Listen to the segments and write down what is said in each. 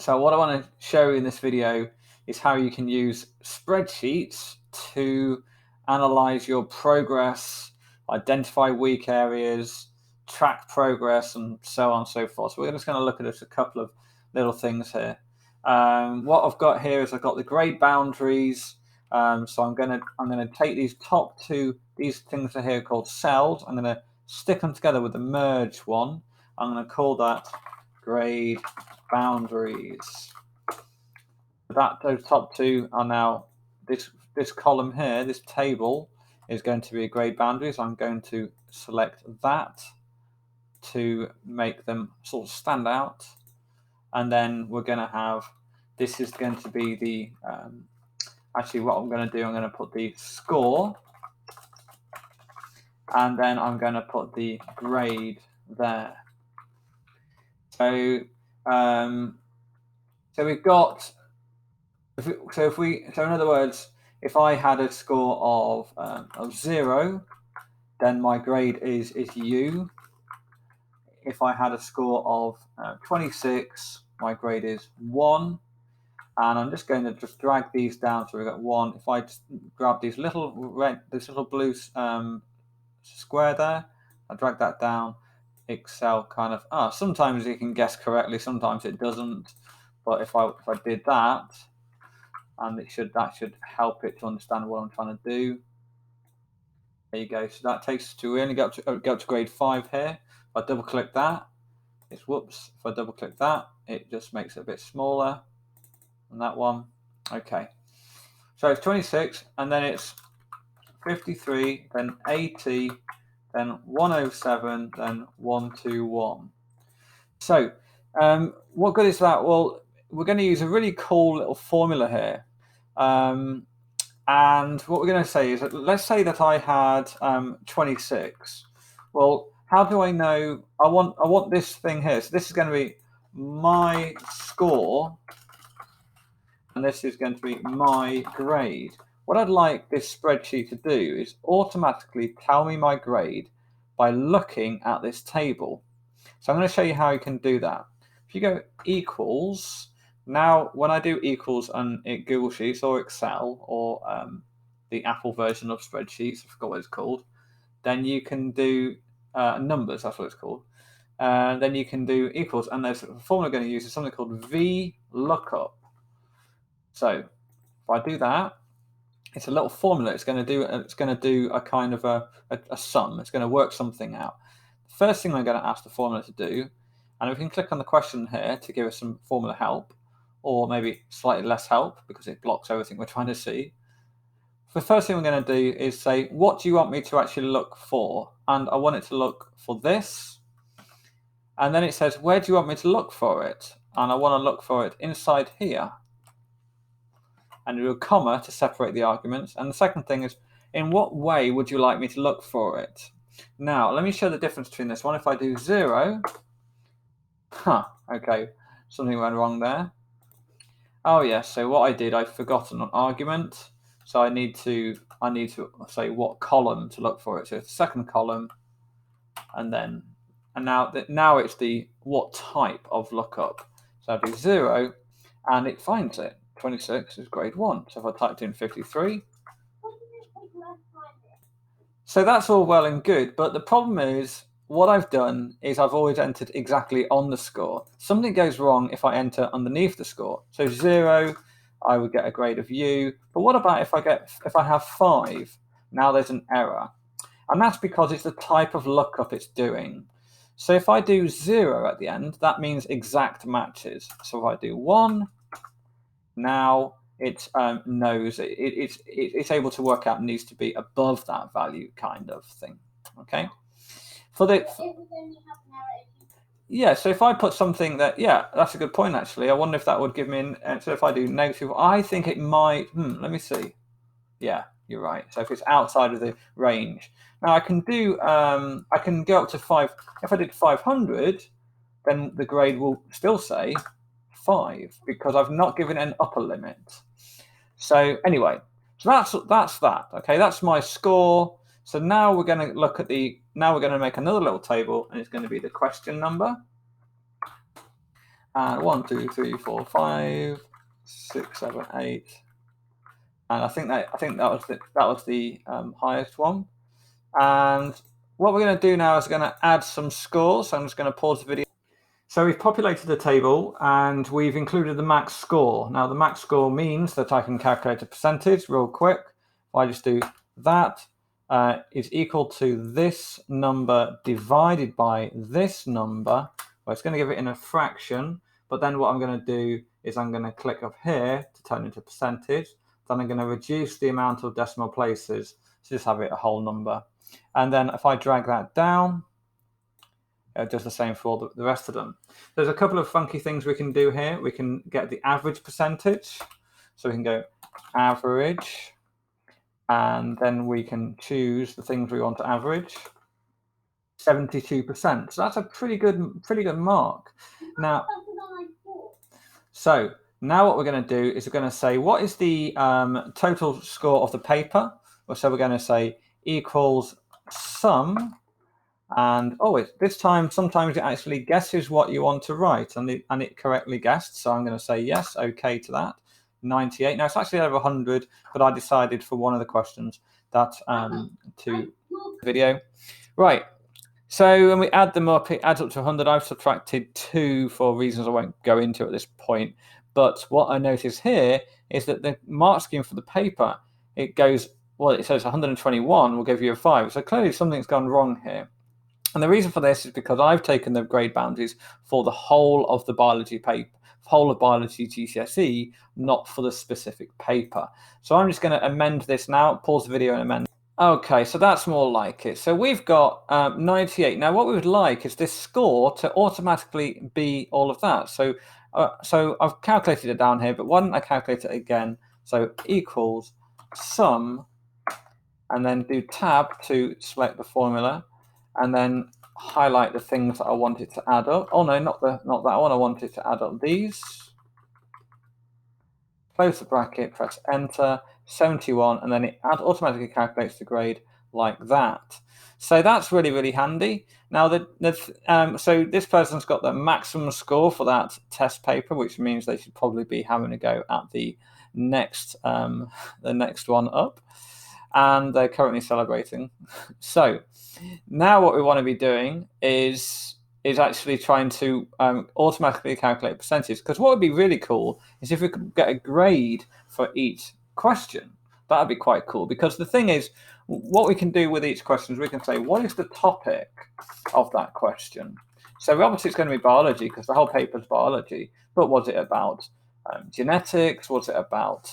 So what I want to show you in this video is how you can use spreadsheets to analyze your progress, identify weak areas, track progress, and so on and so forth. So we're just going to look at just a couple of little things here. What I've got here is I've got the grade boundaries. So I'm going to take these top two, these things are here called cells. I'm going to stick them together with the merge one. I'm going to call that grade boundaries. Those top two are now this column here, this table is going to be a grade boundaries. I'm going to select that to make them sort of stand out, and then we're going to have, this is going to be the actually what I'm going to do, I'm going to put the score, and then I'm going to put the grade there. So so we've got, so in other words, if I had a score of 0, then my grade is U. If I had a score of 26, my grade is 1. And I'm just going to drag these down. So we've got 1. If I just grab these little blue square there, I drag that down. Excel kind of, sometimes it can guess correctly, sometimes it doesn't. But if I did that, and that should help it to understand what I'm trying to do. There you go. So that takes us to, we only go up to grade 5 here. If I double click that, it's whoops. If I double click that, it just makes it a bit smaller than that one. Okay. So it's 26, and then it's 53, then 80, then 107, then 121. So what good is that? Well, we're going to use a really cool little formula here. And what we're going to say is that, let's say that I had 26. Well, how do I know? I want this thing here. So this is going to be my score, and this is going to be my grade. What I'd like this spreadsheet to do is automatically tell me my grade by looking at this table. So I'm going to show you how you can do that. If you go equals, now when I do equals on Google Sheets or Excel or the Apple version of spreadsheets, I forgot what it's called, then you can do numbers, that's what it's called. Then you can do equals, and there's a formula I'm going to use is something called VLOOKUP. So if I do that, it's a little formula. It's going to do a kind of a sum. It's going to work something out. The first thing I'm going to ask the formula to do, and we can click on the question here to give us some formula help, or maybe slightly less help because it blocks everything we're trying to see. The first thing we're going to do is say, what do you want me to actually look for? And I want it to look for this. And then it says, where do you want me to look for it? And I want to look for it inside here. And do a comma to separate the arguments. And the second thing is, in what way would you like me to look for it? Now, let me show the difference between this one. If I do 0, okay, something went wrong there. Oh yes, so what I did, I've forgotten an argument. So I need to say what column to look for it. So it's the second column, and now it's the what type of lookup. So I do 0, and it finds it. 26 is grade 1. So if I typed in 53. So that's all well and good, but the problem is, what I've done is I've always entered exactly on the score. Something goes wrong if I enter underneath the score. So 0, I would get a grade of U. But what about if I have 5? Now there's an error. And that's because it's the type of lookup it's doing. So if I do 0 at the end, that means exact matches. So if I do 1, now it knows it's able to work out it needs to be above that value, kind of thing. Okay. Yeah, so if I put something that, yeah, that's a good point actually. I wonder if that would give me so if I do negative, I think it might, let me see. Yeah, you're right. So if it's outside of the range. Now I can do, I can go up to 5. If I did 500, then the grade will still say 5 because I've not given an upper limit. So anyway, so that's that. Okay, that's my score. So now we're going to look at now we're going to make another little table, and it's going to be the question number. And 1, 2, 3, 4, 5, 6, 7, 8. And I think that was the highest one. And what we're going to do now is we're going to add some scores. So I'm just going to pause the video. So we've populated the table and we've included the max score. Now the max score means that I can calculate a percentage real quick. If I just do that is equal to this number divided by this number. Well, it's going to give it in a fraction, but then what I'm going to do is I'm going to click up here to turn it into percentage. Then I'm going to reduce the amount of decimal places to just have it a whole number. And then if I drag that down, it does the same for all the rest of them. There's a couple of funky things we can do here. We can get the average percentage. So we can go average, and then we can choose the things we want to average. 72%. So that's a pretty good mark. Now, so now what we're going to do is we're going to say, what is the total score of the paper? So we're going to say equals sum. And this time, sometimes it actually guesses what you want to write, and it correctly guessed. So I'm going to say yes, okay to that. 98. Now it's actually over 100, but I decided for one of the questions that to video. Right. So when we add them up, it adds up to 100. I've subtracted 2 for reasons I won't go into at this point. But what I notice here is that the mark scheme for the paper, it goes, well, it says 121 will give you a 5. So clearly something's gone wrong here. And the reason for this is because I've taken the grade boundaries for the whole of the biology paper, whole of biology GCSE, not for the specific paper. So I'm just going to amend this now, pause the video and amend. Okay, so that's more like it. So we've got 98. Now what we would like is this score to automatically be all of that. So I've calculated it down here, but why don't I calculate it again? So equals sum, and then do tab to select the formula, and then highlight the things that I wanted to add up. Oh no, not that one. I wanted to add up these. Close the bracket, press enter, 71, and then it automatically calculates the grade like that. So that's really handy. Now, so this person's got the maximum score for that test paper, which means they should probably be having a go at the next one up, and they're currently celebrating. So now what we want to be doing is actually trying to automatically calculate percentage, because what would be really cool is if we could get a grade for each question. That would be quite cool, because the thing is, what we can do with each question is we can say, what is the topic of that question? So obviously it's going to be biology, because the whole paper is biology, but was it about genetics? Was it about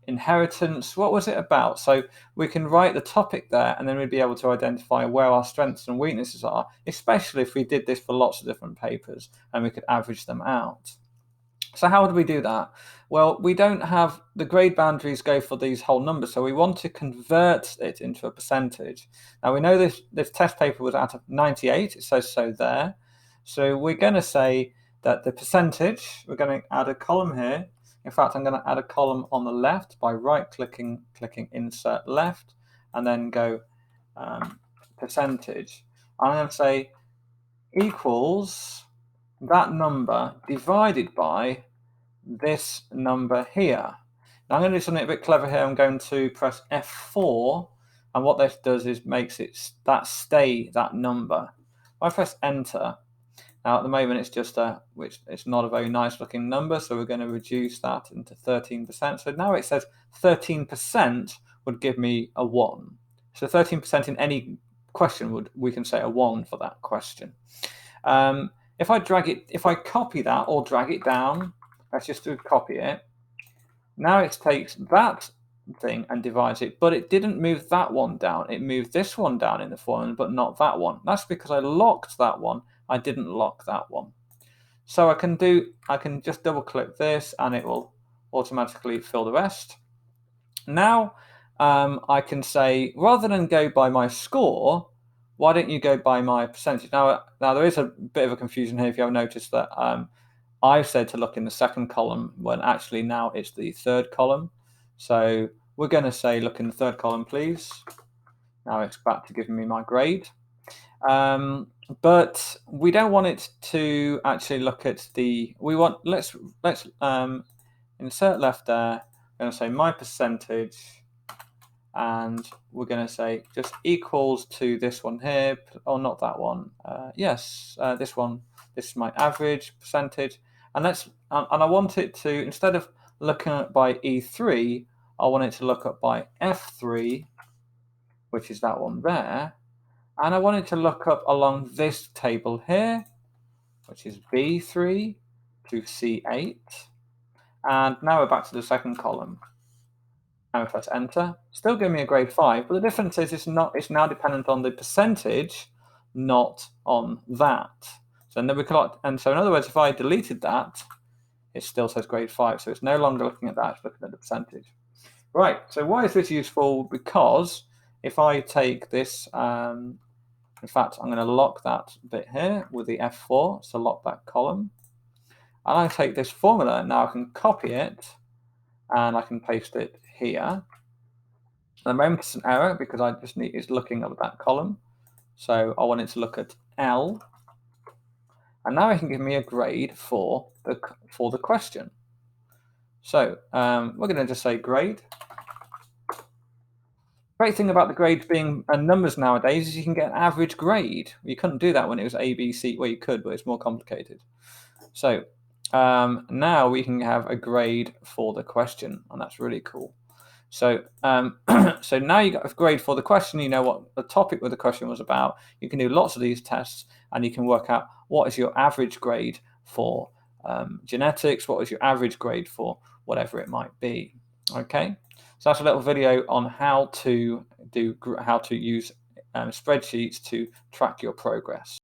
inheritance? What was it about? So we can write the topic there, and then we'd be able to identify where our strengths and weaknesses are, especially if we did this for lots of different papers and we could average them out. So how would we do that? Well, we don't have the grade boundaries go for these whole numbers, so we want to convert it into a percentage. Now we know this test paper was out of 98, it says so there. So we're going to say that the percentage, we're going to add a column here. In fact, I'm going to add a column on the left by right-clicking, clicking Insert Left, and then go percentage. I'm going to say equals that number divided by this number here. Now I'm going to do something a bit clever here. I'm going to press F4, and what this does is makes it stay that number. If I press Enter, now at the moment it's just it's not a very nice looking number, so we're going to reduce that into 13%. So now it says 13% would give me a 1. So 13% in any question we can say a 1 for that question. If I copy that or drag it down, let's just copy it. Now it takes that thing and divides it, but it didn't move that one down. It moved this one down in the formula, but not that one. That's because I locked that one. I didn't lock that one. So I can just double click this and it will automatically fill the rest. Now I can say, rather than go by my score, why don't you go by my percentage? Now there is a bit of a confusion here if you have noticed that I've said to look in the second column when actually now it's the third column. So we're going to say look in the third column, please. Now it's back to giving me my grade. but we don't want it to actually look at the, we want, let's insert left there. I'm going to say my percentage, and we're going to say just equals to this one here, or not that one. Yes, this one. This is my average percentage, and I want it to, instead of looking at by E3, I want it to look at by F3, which is that one there, and I want it to look up along this table here, which is B3 to C8, and now we're back to the second column. Now press enter, still give me a grade 5, but the difference is it's now dependent on the percentage, not on that. So then we collect, and so in other words, if I deleted that, it still says grade 5, so it's no longer looking at that, it's looking at the percentage. Right, so why is this useful? Because if I take this, in fact, I'm going to lock that bit here with the F4, so lock that column. And I take this formula, now I can copy it, and I can paste it here. At the moment it's an error because I just need it's looking at that column. So I want it to look at L. And now it can give me a grade for the question. So we're going to just say grade. Great thing about the grades being numbers nowadays is you can get an average grade. You couldn't do that when it was A, B, C. Well, you could, but it's more complicated. So now we can have a grade for the question, and that's really cool. So so now you got a grade for the question, you know what the topic of the question was about. You can do lots of these tests, and you can work out what is your average grade for genetics, what is your average grade for whatever it might be. Okay, so that's a little video on how to use spreadsheets to track your progress.